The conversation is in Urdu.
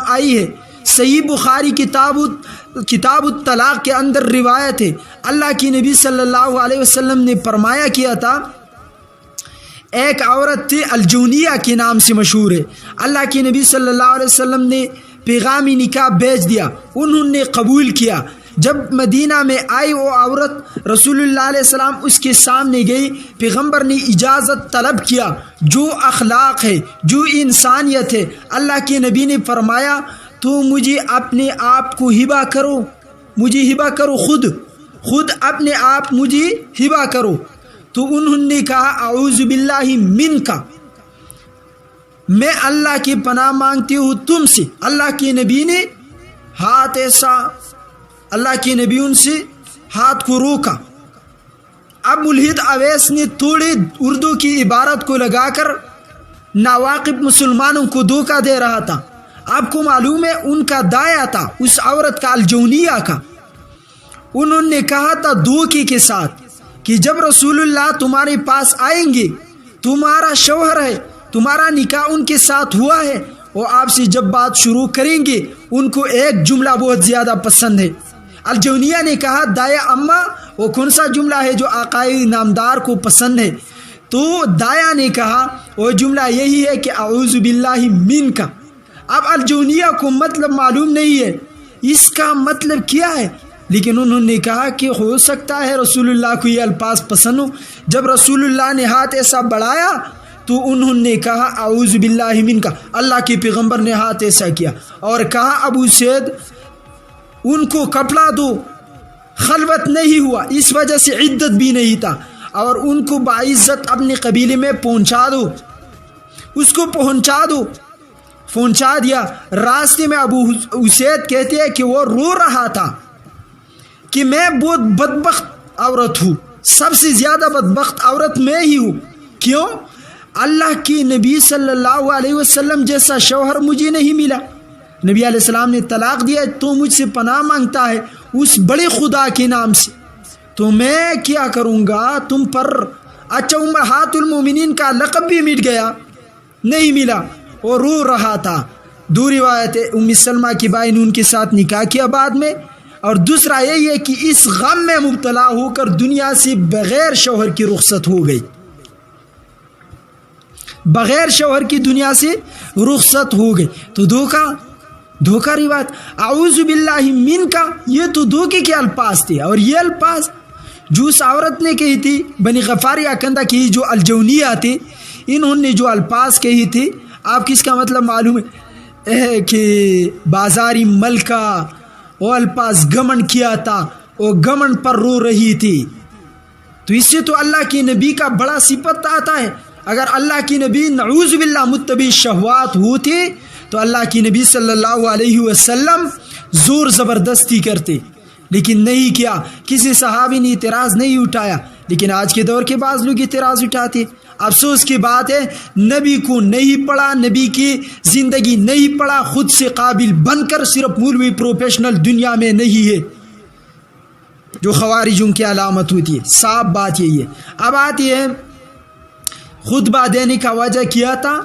آئی ہے، صحیح بخاری کتاب الطلاق کے اندر روایت ہے، اللہ کی نبی صلی اللہ علیہ وسلم نے فرمایا کیا تھا، ایک عورت تھی الجونیہ کے نام سے مشہور ہے، اللہ کے نبی صلی اللہ علیہ وسلم نے پیغامی نکاح بھیج دیا، انہوں نے قبول کیا۔ جب مدینہ میں آئی وہ عورت، رسول اللہ علیہ السلام اس کے سامنے گئی، پیغمبر نے اجازت طلب کیا، جو اخلاق ہے، جو انسانیت ہے، اللہ کے نبی نے فرمایا تو مجھے اپنے آپ کو ہبہ کرو، مجھے ہبہ کرو، خود اپنے آپ مجھے ہبہ کرو۔ تو انہوں نے کہا اعوذ باللہ منک، میں اللہ کی پناہ مانگتی ہوں تم سے۔ اللہ کے نبی نے ہاتھ ایسا، اللہ کے نبی ان سے ہاتھ کو روکا۔ اب ملحد اویس نے تھوڑے اردو کی عبارت کو لگا کر ناواقف مسلمانوں کو دھوکہ دے رہا تھا۔ آپ کو معلوم ہے ان کا دایا تھا اس عورت کا، الجونیہ کا، انہوں نے کہا تھا دھوکے کے ساتھ کہ جب رسول اللہ تمہارے پاس آئیں گے، تمہارا شوہر ہے، تمہارا نکاح ان کے ساتھ ہوا ہے، وہ آپ سے جب بات شروع کریں گے ان کو ایک جملہ بہت زیادہ پسند ہے۔ الجونیہ نے کہا دایا اماں وہ کون سا جملہ ہے جو آقائے نامدار کو پسند ہے؟ تو دایا نے کہا وہ جملہ یہی ہے کہ اعوذ باللہ منک۔ اب الجونیہ کو مطلب معلوم نہیں ہے اس کا مطلب کیا ہے، لیکن انہوں نے کہا کہ ہو سکتا ہے رسول اللہ کو یہ الفاظ پسند ہو۔ جب رسول اللہ نے ہاتھ ایسا بڑھایا تو انہوں نے کہا اعوذ باللہ منک، اللہ کے پیغمبر نے ہاتھ ایسا کیا اور کہا ابو سید ان کو کپڑا دو، خلوت نہیں ہوا، اس وجہ سے عدت بھی نہیں تھا، اور ان کو باعزت اپنے قبیلے میں پہنچا دو، اس کو پہنچا دیا۔ راستے میں ابو اسید کہتے ہیں کہ وہ رو رہا تھا کہ میں بہت بدبخت عورت ہوں، سب سے زیادہ بدبخت عورت میں ہی ہوں۔ کیوں؟ اللہ کی نبی صلی اللہ علیہ وسلم جیسا شوہر مجھے نہیں ملا۔ نبی علیہ السلام نے طلاق دیا، تو مجھ سے پناہ مانگتا ہے اس بڑے خدا کے نام سے، تو میں کیا کروں گا تم پر؟ اچھا امہات المومنین کا لقب بھی مٹ گیا، نہیں ملا، اور رو رہا تھا۔ دو روایت ہے، ام سلمہ کی بائی نے ان کے ساتھ نکاح کیا بعد میں، اور دوسرا یہی ہے کہ اس غم میں مبتلا ہو کر دنیا سے بغیر شوہر کی رخصت ہو گئی، بغیر شوہر کی دنیا سے رخصت ہو گئی۔ تو دھوکہ روایت اعوذ باللہ منک، یہ تو دھوکے کے الفاظ تھے، اور یہ الفاظ جو اس عورت نے کہی تھی بنی غفار اکندہ کی، جو الجونیہ تھی، انہوں نے جو الفاظ کہی تھی، آپ کس کا مطلب معلوم ہے کہ بازاری ملکہ وہ الفاظ گمن کیا تھا، وہ گمن پر رو رہی تھی۔ تو اس سے تو اللہ کے نبی کا بڑا صفت آتا ہے۔ اگر اللہ کی نبی نعوذ باللہ متبع شہوات ہوتے تو اللہ کی نبی صلی اللہ علیہ وسلم زور زبردستی کرتے، لیکن نہیں کیا، کسی صحابی نے اعتراض نہیں اٹھایا۔ لیکن آج کے دور کے بعض لوگ اعتراض اٹھاتے، افسوس کی بات ہے نبی کو نہیں پڑھا، نبی کی زندگی نہیں پڑھا، خود سے قابل بن کر صرف مولوی پروفیشنل دنیا میں نہیں ہے، جو خوارجوں کی علامت ہوتی ہے۔ صاف بات یہی ہے۔ اب آتی ہے خطبہ دینے کا وجہ کیا تھا،